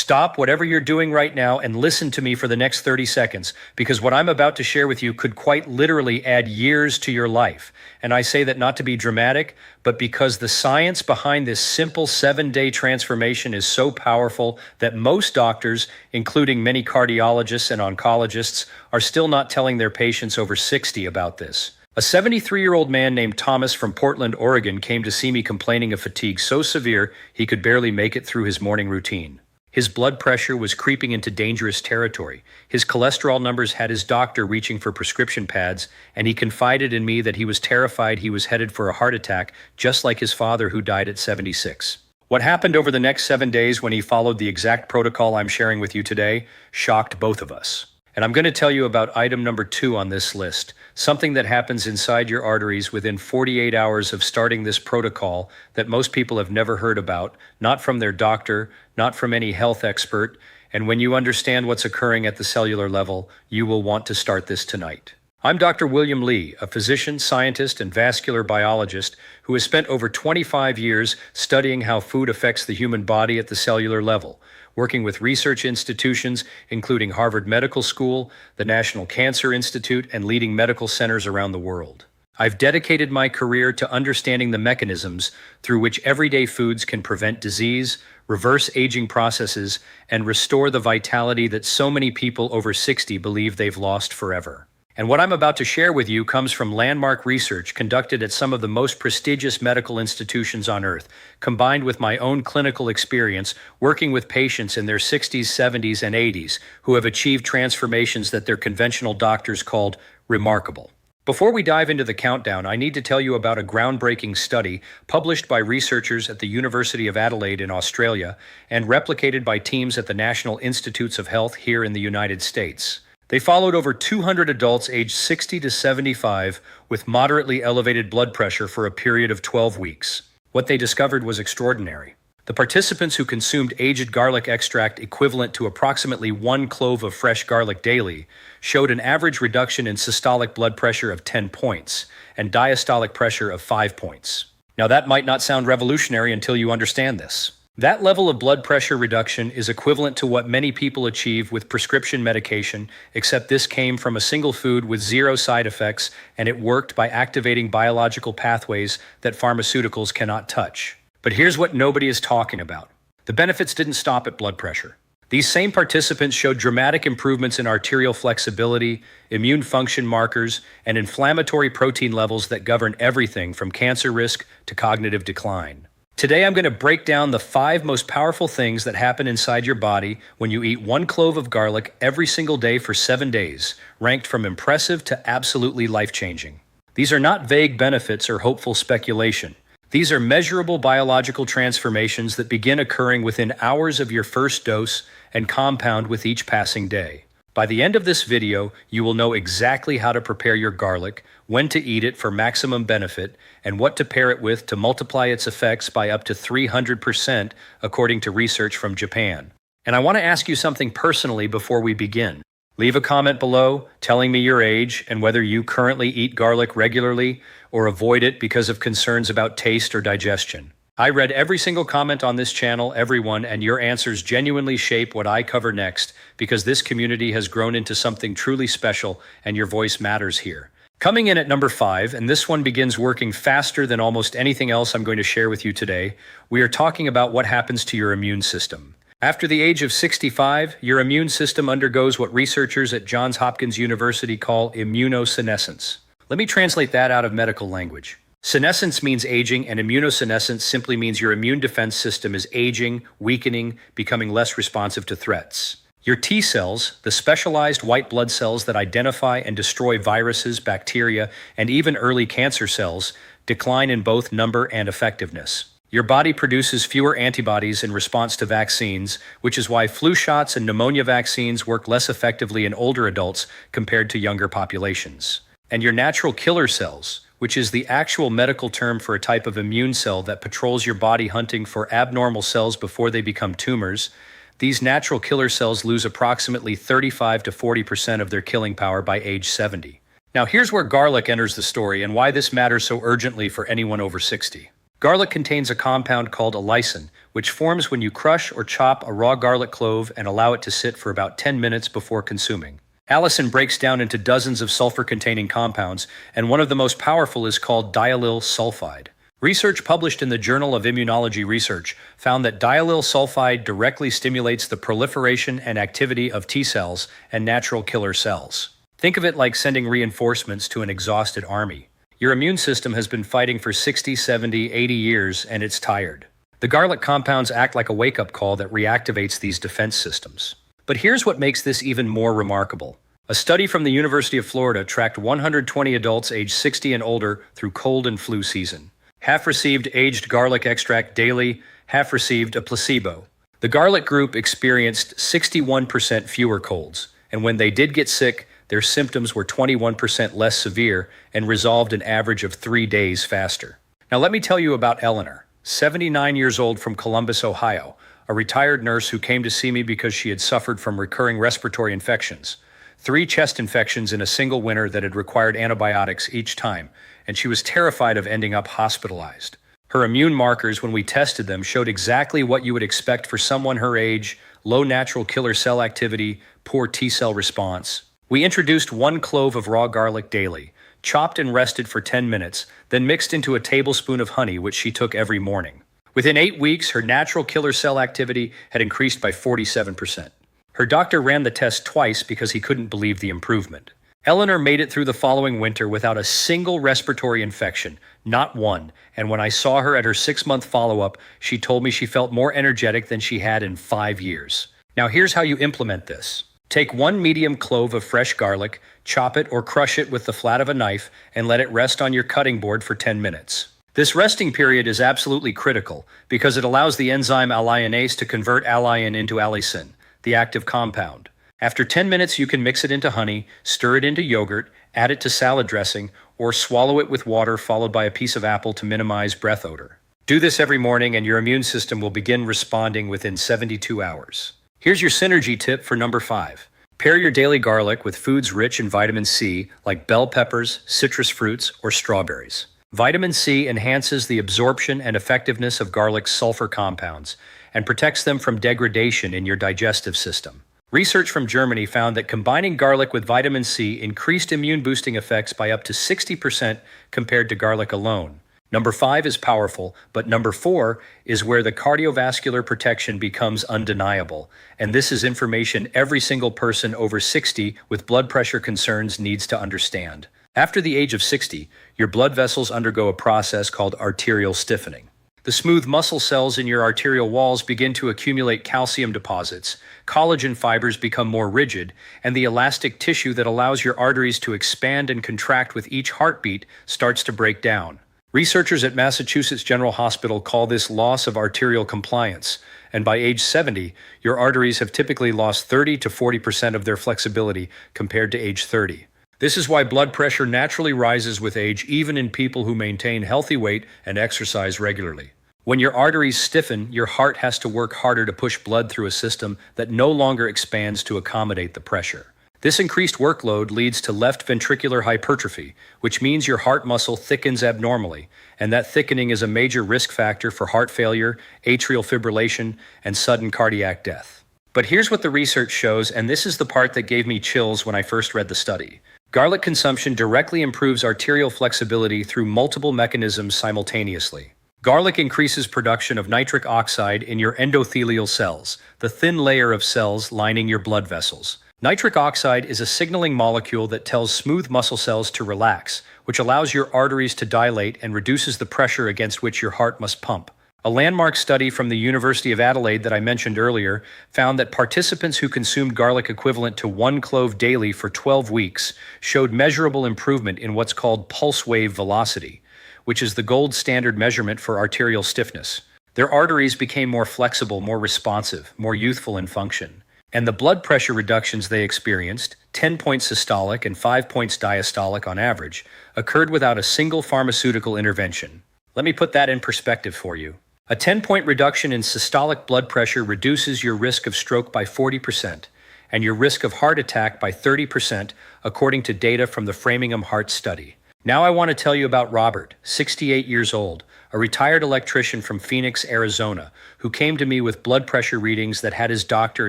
Stop whatever you're doing right now and listen to me for the next 30 seconds, because what I'm about to share with you could quite literally add years to your life. And I say that not to be dramatic, but because the science behind this simple 7-day transformation is so powerful that most doctors, including many cardiologists and oncologists, are still not telling their patients over 60 about this. A 73-year-old man named Thomas from Portland, Oregon came to see me complaining of fatigue so severe he could barely make it through his morning routine. His blood pressure was creeping into dangerous territory. His cholesterol numbers had his doctor reaching for prescription pads, and he confided in me that he was terrified he was headed for a heart attack, just like his father who died at 76. What happened over the next 7 days when he followed the exact protocol I'm sharing with you today shocked both of us. And I'm going to tell you about item number 2 on this list, something that happens inside your arteries within 48 hours of starting this protocol that most people have never heard about, not from their doctor, not from any health expert. And when you understand what's occurring at the cellular level, you will want to start this tonight. I'm Dr. William Lee, a physician, scientist, and vascular biologist who has spent over 25 years studying how food affects the human body at the cellular level, working with research institutions including Harvard Medical School, the National Cancer Institute, and leading medical centers around the world. I've dedicated my career to understanding the mechanisms through which everyday foods can prevent disease, reverse aging processes, and restore the vitality that so many people over 60 believe they've lost forever. And what I'm about to share with you comes from landmark research conducted at some of the most prestigious medical institutions on Earth, combined with my own clinical experience working with patients in their 60s, 70s, and 80s who have achieved transformations that their conventional doctors called remarkable. Before we dive into the countdown, I need to tell you about a groundbreaking study published by researchers at the University of Adelaide in Australia and replicated by teams at the National Institutes of Health here in the United States. They followed over 200 adults aged 60 to 75 with moderately elevated blood pressure for a period of 12 weeks. What they discovered was extraordinary. The participants who consumed aged garlic extract equivalent to approximately 1 clove of fresh garlic daily showed an average reduction in systolic blood pressure of 10 points and diastolic pressure of 5 points. Now that might not sound revolutionary until you understand this. That level of blood pressure reduction is equivalent to what many people achieve with prescription medication, except this came from a single food with 0 side effects, and it worked by activating biological pathways that pharmaceuticals cannot touch. But here's what nobody is talking about. The benefits didn't stop at blood pressure. These same participants showed dramatic improvements in arterial flexibility, immune function markers, and inflammatory protein levels that govern everything from cancer risk to cognitive decline. Today, I'm going to break down the 5 most powerful things that happen inside your body when you eat 1 clove of garlic every single day for 7 days, ranked from impressive to absolutely life-changing. These are not vague benefits or hopeful speculation. These are measurable biological transformations that begin occurring within hours of your first dose and compound with each passing day. By the end of this video, you will know exactly how to prepare your garlic, when to eat it for maximum benefit, and what to pair it with to multiply its effects by up to 300% according to research from Japan. And I want to ask you something personally before we begin. Leave a comment below telling me your age and whether you currently eat garlic regularly or avoid it because of concerns about taste or digestion. I read every single comment on this channel, everyone, and your answers genuinely shape what I cover next because this community has grown into something truly special and your voice matters here. Coming in at number 5, and this one begins working faster than almost anything else I'm going to share with you today, we are talking about what happens to your immune system. After the age of 65, your immune system undergoes what researchers at Johns Hopkins University call immunosenescence. Let me translate that out of medical language. Senescence means aging, and immunosenescence simply means your immune defense system is aging, weakening, becoming less responsive to threats. Your T cells, the specialized white blood cells that identify and destroy viruses, bacteria, and even early cancer cells, decline in both number and effectiveness. Your body produces fewer antibodies in response to vaccines, which is why flu shots and pneumonia vaccines work less effectively in older adults compared to younger populations. And your natural killer cells, which is the actual medical term for a type of immune cell that patrols your body hunting for abnormal cells before they become tumors, these natural killer cells lose approximately 35 to 40% of their killing power by age 70. Now here's where garlic enters the story and why this matters so urgently for anyone over 60. Garlic contains a compound called allicin, which forms when you crush or chop a raw garlic clove and allow it to sit for about 10 minutes before consuming. Allicin breaks down into dozens of sulfur-containing compounds, and one of the most powerful is called diallyl sulfide. Research published in the Journal of Immunology Research found that diallyl sulfide directly stimulates the proliferation and activity of T cells and natural killer cells. Think of it like sending reinforcements to an exhausted army. Your immune system has been fighting for 60, 70, 80 years, and it's tired. The garlic compounds act like a wake-up call that reactivates these defense systems. But here's what makes this even more remarkable. A study from the University of Florida tracked 120 adults aged 60 and older through cold and flu season. Half received aged garlic extract daily, half received a placebo. The garlic group experienced 61% fewer colds, and when they did get sick, their symptoms were 21% less severe and resolved an average of 3 days faster. Now let me tell you about Eleanor, 79 years old from Columbus, Ohio, a retired nurse who came to see me because she had suffered from recurring respiratory infections. 3 chest infections in a single winter that had required antibiotics each time, and she was terrified of ending up hospitalized. Her immune markers, when we tested them, showed exactly what you would expect for someone her age: low natural killer cell activity, poor T cell response. We introduced 1 clove of raw garlic daily, chopped and rested for 10 minutes, then mixed into a tablespoon of honey, which she took every morning. Within 8 weeks, her natural killer cell activity had increased by 47%. Her doctor ran the test twice because he couldn't believe the improvement. Eleanor made it through the following winter without a single respiratory infection, not one, and when I saw her at her 6-month follow-up, she told me she felt more energetic than she had in 5 years. Now here's how you implement this. Take 1 medium clove of fresh garlic, chop it or crush it with the flat of a knife, and let it rest on your cutting board for 10 minutes. This resting period is absolutely critical because it allows the enzyme alliinase to convert allicin into allicin, the active compound. After 10 minutes, you can mix it into honey, stir it into yogurt, add it to salad dressing, or swallow it with water followed by a piece of apple to minimize breath odor. Do this every morning and your immune system will begin responding within 72 hours. Here's your synergy tip for number 5. Pair your daily garlic with foods rich in vitamin C like bell peppers, citrus fruits, or strawberries. Vitamin C enhances the absorption and effectiveness of garlic's sulfur compounds and protects them from degradation in your digestive system. Research from Germany found that combining garlic with vitamin C increased immune-boosting effects by up to 60% compared to garlic alone. Number 5 is powerful, but number 4 is where the cardiovascular protection becomes undeniable. And this is information every single person over 60 with blood pressure concerns needs to understand. After the age of 60, your blood vessels undergo a process called arterial stiffening. The smooth muscle cells in your arterial walls begin to accumulate calcium deposits, collagen fibers become more rigid, and the elastic tissue that allows your arteries to expand and contract with each heartbeat starts to break down. Researchers at Massachusetts General Hospital call this loss of arterial compliance, and by age 70, your arteries have typically lost 30 to 40% of their flexibility compared to age 30. This is why blood pressure naturally rises with age even in people who maintain healthy weight and exercise regularly. When your arteries stiffen, your heart has to work harder to push blood through a system that no longer expands to accommodate the pressure. This increased workload leads to left ventricular hypertrophy, which means your heart muscle thickens abnormally, and that thickening is a major risk factor for heart failure, atrial fibrillation, and sudden cardiac death. But here's what the research shows, and this is the part that gave me chills when I first read the study. Garlic consumption directly improves arterial flexibility through multiple mechanisms simultaneously. Garlic increases production of nitric oxide in your endothelial cells, the thin layer of cells lining your blood vessels. Nitric oxide is a signaling molecule that tells smooth muscle cells to relax, which allows your arteries to dilate and reduces the pressure against which your heart must pump. A landmark study from the University of Adelaide that I mentioned earlier found that participants who consumed garlic equivalent to 1 clove daily for 12 weeks showed measurable improvement in what's called pulse wave velocity, which is the gold standard measurement for arterial stiffness. Their arteries became more flexible, more responsive, more youthful in function. And the blood pressure reductions they experienced, 10 points systolic and 5 points diastolic on average, occurred without a single pharmaceutical intervention. Let me put that in perspective for you. A 10-point reduction in systolic blood pressure reduces your risk of stroke by 40% and your risk of heart attack by 30%, according to data from the Framingham Heart Study. Now I want to tell you about Robert, 68 years old, a retired electrician from Phoenix, Arizona, who came to me with blood pressure readings that had his doctor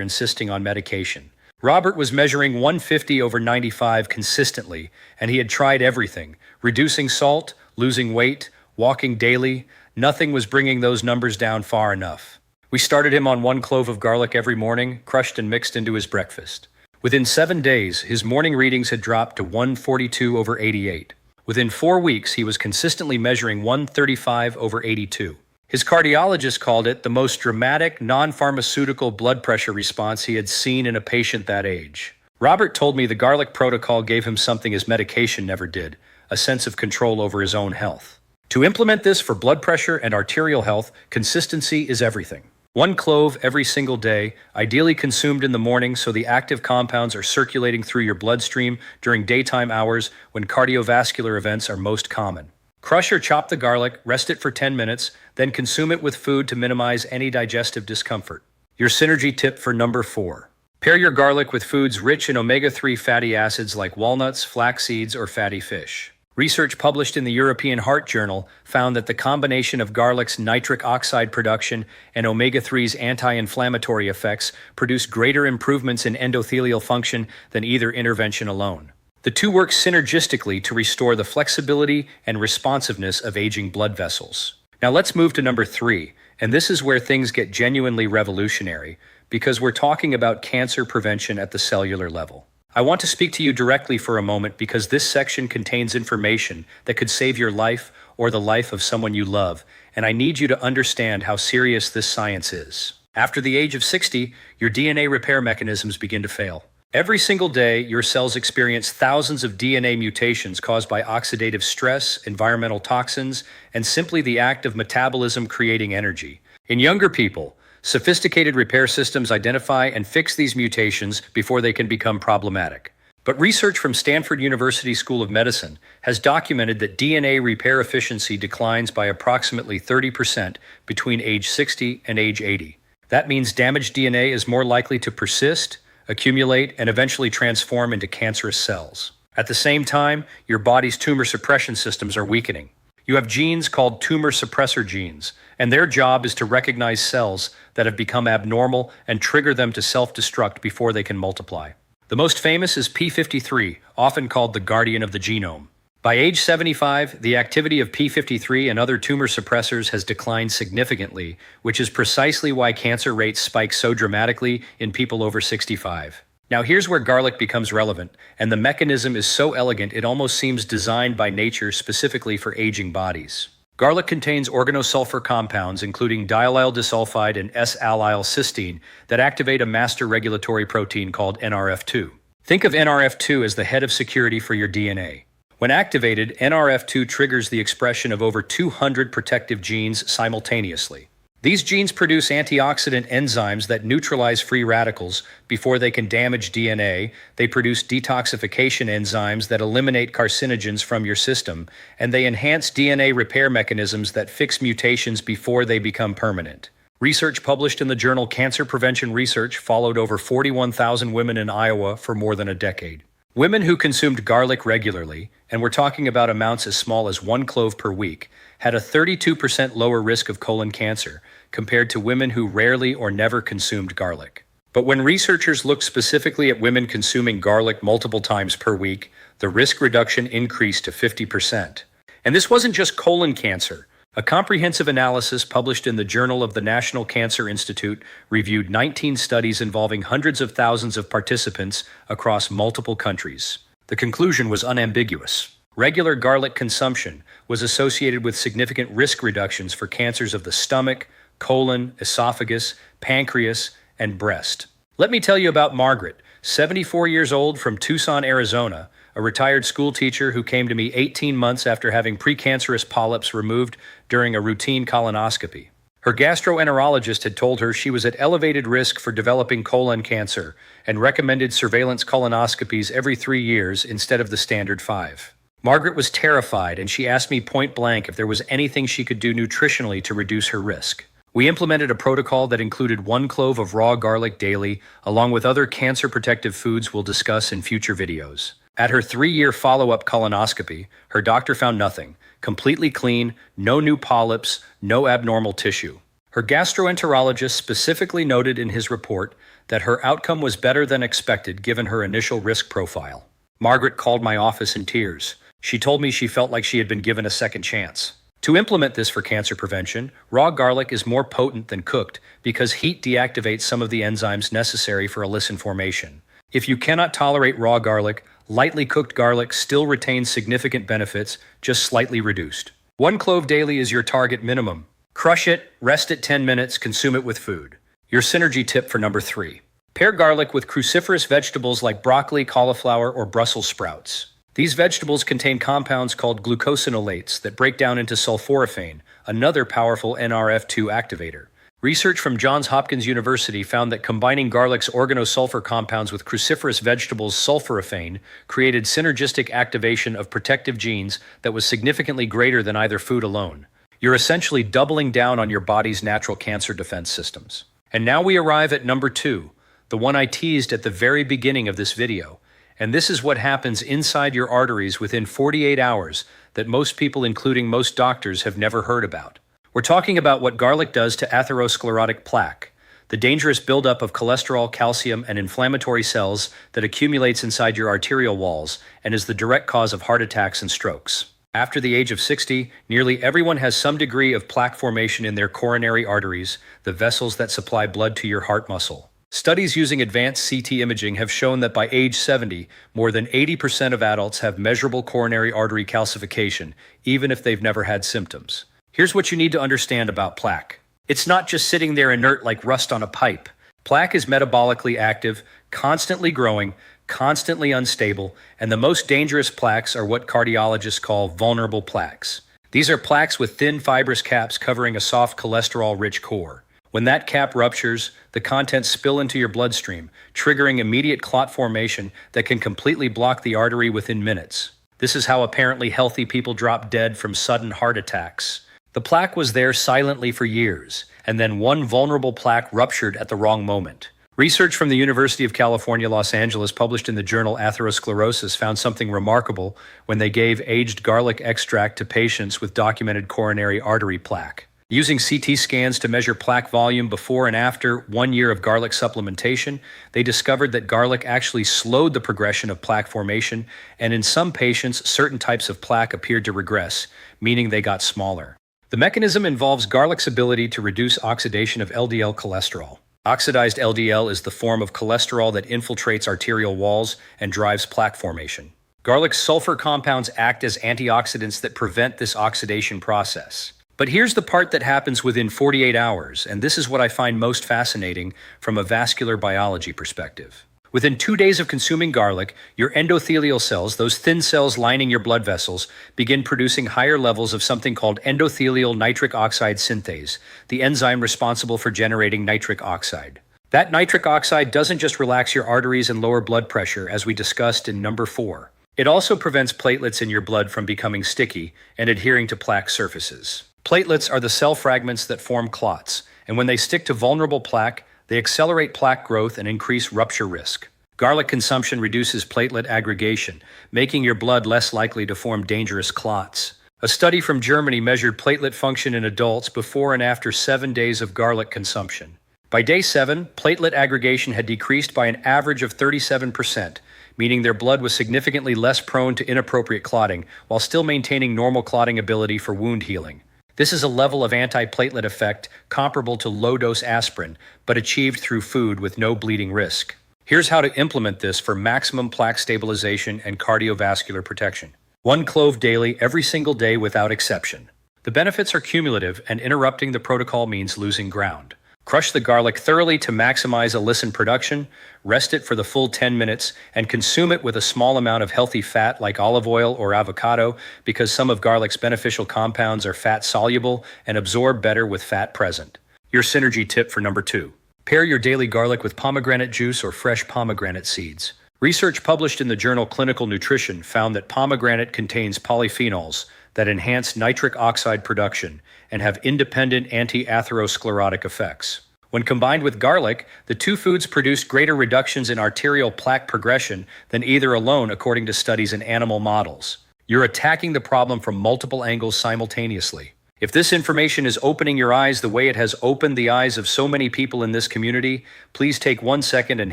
insisting on medication. Robert was measuring 150/95 consistently, and he had tried everything: reducing salt, losing weight, walking daily. Nothing was bringing those numbers down far enough. We started him on 1 clove of garlic every morning, crushed and mixed into his breakfast. Within 7 days, his morning readings had dropped to 142/88. Within 4 weeks, he was consistently measuring 135/82. His cardiologist called it the most dramatic, non-pharmaceutical blood pressure response he had seen in a patient that age. Robert told me the garlic protocol gave him something his medication never did: a sense of control over his own health. To implement this for blood pressure and arterial health, consistency is everything. 1 clove every single day, ideally consumed in the morning so the active compounds are circulating through your bloodstream during daytime hours when cardiovascular events are most common. Crush or chop the garlic, rest it for 10 minutes, then consume it with food to minimize any digestive discomfort. Your synergy tip for number 4. Pair your garlic with foods rich in omega-3 fatty acids like walnuts, flax seeds, or fatty fish. Research published in the European Heart Journal found that the combination of garlic's nitric oxide production and omega-3's anti-inflammatory effects produced greater improvements in endothelial function than either intervention alone. The two work synergistically to restore the flexibility and responsiveness of aging blood vessels. Now let's move to number 3, and this is where things get genuinely revolutionary, because we're talking about cancer prevention at the cellular level. I want to speak to you directly for a moment because this section contains information that could save your life or the life of someone you love, and I need you to understand how serious this science is. After the age of 60, your DNA repair mechanisms begin to fail. Every single day, your cells experience thousands of DNA mutations caused by oxidative stress, environmental toxins, and simply the act of metabolism creating energy. In younger people, sophisticated repair systems identify and fix these mutations before they can become problematic. But research from Stanford University School of Medicine has documented that DNA repair efficiency declines by approximately 30% between age 60 and age 80. That means damaged DNA is more likely to persist, accumulate, and eventually transform into cancerous cells. At the same time, your body's tumor suppression systems are weakening. You have genes called tumor suppressor genes, and their job is to recognize cells that have become abnormal and trigger them to self-destruct before they can multiply. The most famous is p53, often called the guardian of the genome. By age 75, the activity of p53 and other tumor suppressors has declined significantly, which is precisely why cancer rates spike so dramatically in people over 65. Now here's where garlic becomes relevant, and the mechanism is so elegant it almost seems designed by nature specifically for aging bodies. Garlic contains organosulfur compounds including diallyl disulfide and S-allyl cysteine that activate a master regulatory protein called NRF2. Think of NRF2 as the head of security for your DNA. When activated, NRF2 triggers the expression of over 200 protective genes simultaneously. These genes produce antioxidant enzymes that neutralize free radicals before they can damage DNA. They produce detoxification enzymes that eliminate carcinogens from your system, and they enhance DNA repair mechanisms that fix mutations before they become permanent. Research published in the journal Cancer Prevention Research followed over 41,000 women in Iowa for more than a decade. Women who consumed garlic regularly, and we're talking about amounts as small as 1 clove per week, had a 32% lower risk of colon cancer compared to women who rarely or never consumed garlic. But when researchers looked specifically at women consuming garlic multiple times per week, the risk reduction increased to 50%. And this wasn't just colon cancer. A comprehensive analysis published in the Journal of the National Cancer Institute reviewed 19 studies involving hundreds of thousands of participants across multiple countries. The conclusion was unambiguous. Regular garlic consumption was associated with significant risk reductions for cancers of the stomach, colon, esophagus, pancreas, and breast. Let me tell you about Margaret, 74 years old from Tucson, Arizona, a retired school teacher who came to me 18 months after having precancerous polyps removed during a routine colonoscopy. Her gastroenterologist had told her she was at elevated risk for developing colon cancer and recommended surveillance colonoscopies every 3 years instead of the standard 5. Margaret was terrified, and she asked me point blank if there was anything she could do nutritionally to reduce her risk. We implemented a protocol that included 1 clove of raw garlic daily, along with other cancer-protective foods we'll discuss in future videos. At her 3-year follow-up colonoscopy, her doctor found nothing. Completely clean, no new polyps, no abnormal tissue. Her gastroenterologist specifically noted in his report that her outcome was better than expected given her initial risk profile. Margaret called my office in tears. She told me she felt like she had been given a second chance. To implement this for cancer prevention, raw garlic is more potent than cooked because heat deactivates some of the enzymes necessary for allicin formation. If you cannot tolerate raw garlic, lightly cooked garlic still retains significant benefits, just slightly reduced. 1 clove daily is your target minimum. Crush it, rest it 10 minutes, consume it with food. Your synergy tip for number 3. Pair garlic with cruciferous vegetables like broccoli, cauliflower, or Brussels sprouts. These vegetables contain compounds called glucosinolates that break down into sulforaphane, another powerful NRF2 activator. Research from Johns Hopkins University found that combining garlic's organosulfur compounds with cruciferous vegetables' sulforaphane created synergistic activation of protective genes that was significantly greater than either food alone. You're essentially doubling down on your body's natural cancer defense systems. And now we arrive at number 2, the one I teased at the very beginning of this video. And this is what happens inside your arteries within 48 hours that most people, including most doctors, have never heard about. We're talking about what garlic does to atherosclerotic plaque, the dangerous buildup of cholesterol, calcium, and inflammatory cells that accumulates inside your arterial walls and is the direct cause of heart attacks and strokes. After the age of 60, nearly everyone has some degree of plaque formation in their coronary arteries, the vessels that supply blood to your heart muscle. Studies using advanced CT imaging have shown that by age 70, more than 80% of adults have measurable coronary artery calcification, even if they've never had symptoms. Here's what you need to understand about plaque. It's not just sitting there inert like rust on a pipe. Plaque is metabolically active, constantly growing, constantly unstable, and the most dangerous plaques are what cardiologists call vulnerable plaques. These are plaques with thin fibrous caps covering a soft cholesterol-rich core. When that cap ruptures, the contents spill into your bloodstream, triggering immediate clot formation that can completely block the artery within minutes. This is how apparently healthy people drop dead from sudden heart attacks. The plaque was there silently for years, and then one vulnerable plaque ruptured at the wrong moment. Research from the University of California, Los Angeles, published in the journal Atherosclerosis, found something remarkable when they gave aged garlic extract to patients with documented coronary artery plaque. Using CT scans to measure plaque volume before and after 1 year of garlic supplementation, they discovered that garlic actually slowed the progression of plaque formation, and in some patients, certain types of plaque appeared to regress, meaning they got smaller. The mechanism involves garlic's ability to reduce oxidation of LDL cholesterol. Oxidized LDL is the form of cholesterol that infiltrates arterial walls and drives plaque formation. Garlic's sulfur compounds act as antioxidants that prevent this oxidation process. But here's the part that happens within 48 hours, and this is what I find most fascinating from a vascular biology perspective. Within 2 days of consuming garlic, your endothelial cells, those thin cells lining your blood vessels, begin producing higher levels of something called endothelial nitric oxide synthase, the enzyme responsible for generating nitric oxide. That nitric oxide doesn't just relax your arteries and lower blood pressure, as we discussed in number 4. It also prevents platelets in your blood from becoming sticky and adhering to plaque surfaces. Platelets are the cell fragments that form clots, and when they stick to vulnerable plaque, they accelerate plaque growth and increase rupture risk. Garlic consumption reduces platelet aggregation, making your blood less likely to form dangerous clots. A study from Germany measured platelet function in adults before and after 7 days of garlic consumption. By day 7, platelet aggregation had decreased by an average of 37%, meaning their blood was significantly less prone to inappropriate clotting, while still maintaining normal clotting ability for wound healing. This is a level of antiplatelet effect comparable to low-dose aspirin, but achieved through food with no bleeding risk. Here's how to implement this for maximum plaque stabilization and cardiovascular protection. 1 clove daily, every single day without exception. The benefits are cumulative, and interrupting the protocol means losing ground. Crush the garlic thoroughly to maximize allicin production, rest it for the full 10 minutes, and consume it with a small amount of healthy fat like olive oil or avocado because some of garlic's beneficial compounds are fat-soluble and absorb better with fat present. Your synergy tip for number 2. Pair your daily garlic with pomegranate juice or fresh pomegranate seeds. Research published in the journal Clinical Nutrition found that pomegranate contains polyphenols that enhance nitric oxide production and have independent anti-atherosclerotic effects. When combined with garlic, the two foods produced greater reductions in arterial plaque progression than either alone, according to studies in animal models. You're attacking the problem from multiple angles simultaneously. If this information is opening your eyes the way it has opened the eyes of so many people in this community, please take 1 second and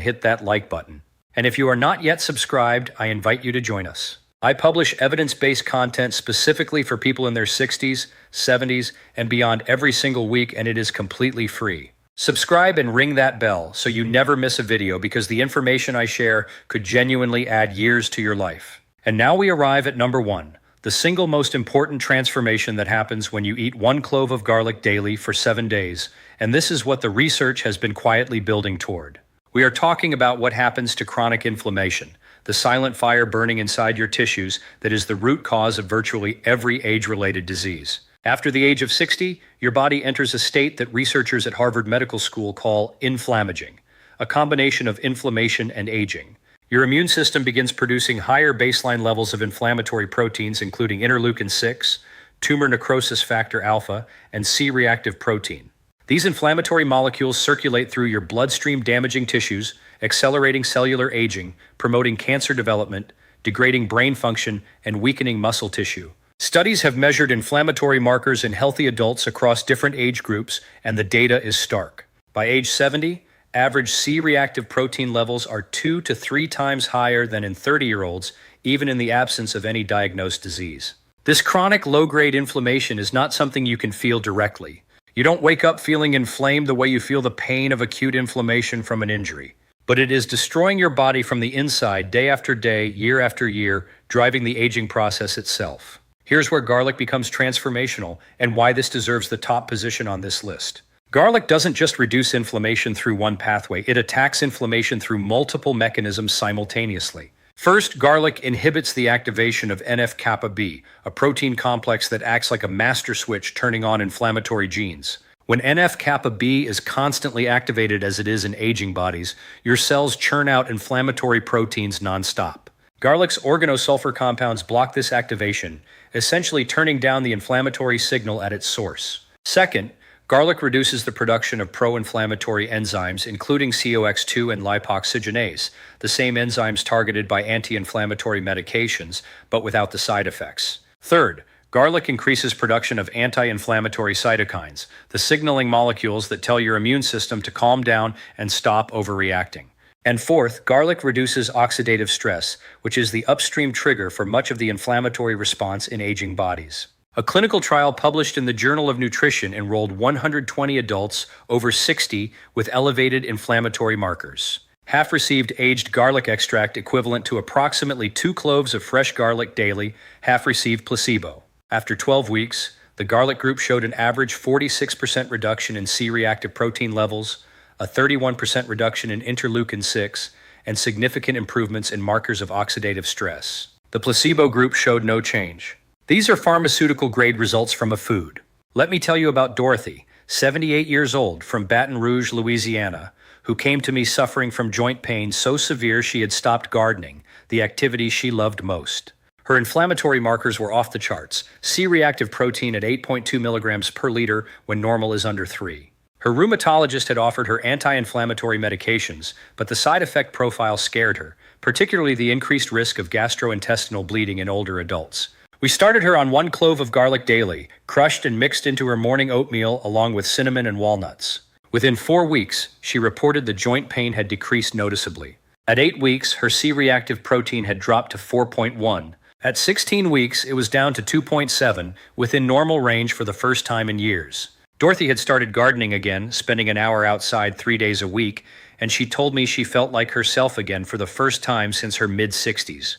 hit that like button. And if you are not yet subscribed, I invite you to join us. I publish evidence-based content specifically for people in their 60s, 70s, and beyond every single week, and it is completely free. Subscribe and ring that bell so you never miss a video, because the information I share could genuinely add years to your life. And now we arrive at number 1, the single most important transformation that happens when you eat 1 clove of garlic daily for 7 days, and this is what the research has been quietly building toward. We are talking about what happens to chronic inflammation, the silent fire burning inside your tissues that is the root cause of virtually every age-related disease. After the age of 60, your body enters a state that researchers at Harvard Medical School call inflammaging, a combination of inflammation and aging. Your immune system begins producing higher baseline levels of inflammatory proteins, including interleukin-6, tumor necrosis factor alpha, and C-reactive protein. These inflammatory molecules circulate through your bloodstream, damaging tissues, accelerating cellular aging, promoting cancer development, degrading brain function, and weakening muscle tissue. Studies have measured inflammatory markers in healthy adults across different age groups, and the data is stark. By age 70, average C-reactive protein levels are 2 to 3 times higher than in 30-year-olds, even in the absence of any diagnosed disease. This chronic low-grade inflammation is not something you can feel directly. You don't wake up feeling inflamed the way you feel the pain of acute inflammation from an injury. But it is destroying your body from the inside day after day, year after year, driving the aging process itself. Here's where garlic becomes transformational and why this deserves the top position on this list. Garlic doesn't just reduce inflammation through one pathway, it attacks inflammation through multiple mechanisms simultaneously. First, garlic inhibits the activation of NF-kappa B, a protein complex that acts like a master switch turning on inflammatory genes. When NF-kappa B is constantly activated, as it is in aging bodies, your cells churn out inflammatory proteins nonstop. Garlic's organosulfur compounds block this activation, essentially turning down the inflammatory signal at its source. Second, garlic reduces the production of pro-inflammatory enzymes, including COX-2 and lipoxygenase, the same enzymes targeted by anti-inflammatory medications, but without the side effects. Third, garlic increases production of anti-inflammatory cytokines, the signaling molecules that tell your immune system to calm down and stop overreacting. And fourth, garlic reduces oxidative stress, which is the upstream trigger for much of the inflammatory response in aging bodies. A clinical trial published in the Journal of Nutrition enrolled 120 adults over 60 with elevated inflammatory markers. Half received aged garlic extract equivalent to approximately 2 cloves of fresh garlic daily, half received placebo. After 12 weeks, the garlic group showed an average 46% reduction in C-reactive protein levels, a 31% reduction in interleukin-6, and significant improvements in markers of oxidative stress. The placebo group showed no change. These are pharmaceutical-grade results from a food. Let me tell you about Dorothy, 78 years old, from Baton Rouge, Louisiana, who came to me suffering from joint pain so severe she had stopped gardening, the activity she loved most. Her inflammatory markers were off the charts, C-reactive protein at 8.2 milligrams per liter when normal is under 3. Her rheumatologist had offered her anti-inflammatory medications, but the side effect profile scared her, particularly the increased risk of gastrointestinal bleeding in older adults. We started her on 1 clove of garlic daily, crushed and mixed into her morning oatmeal along with cinnamon and walnuts. Within 4 weeks, she reported the joint pain had decreased noticeably. At 8 weeks, her C-reactive protein had dropped to 4.1. At 16 weeks, it was down to 2.7, within normal range for the first time in years. Dorothy had started gardening again, spending an hour outside 3 days a week, and she told me she felt like herself again for the first time since her mid-60s.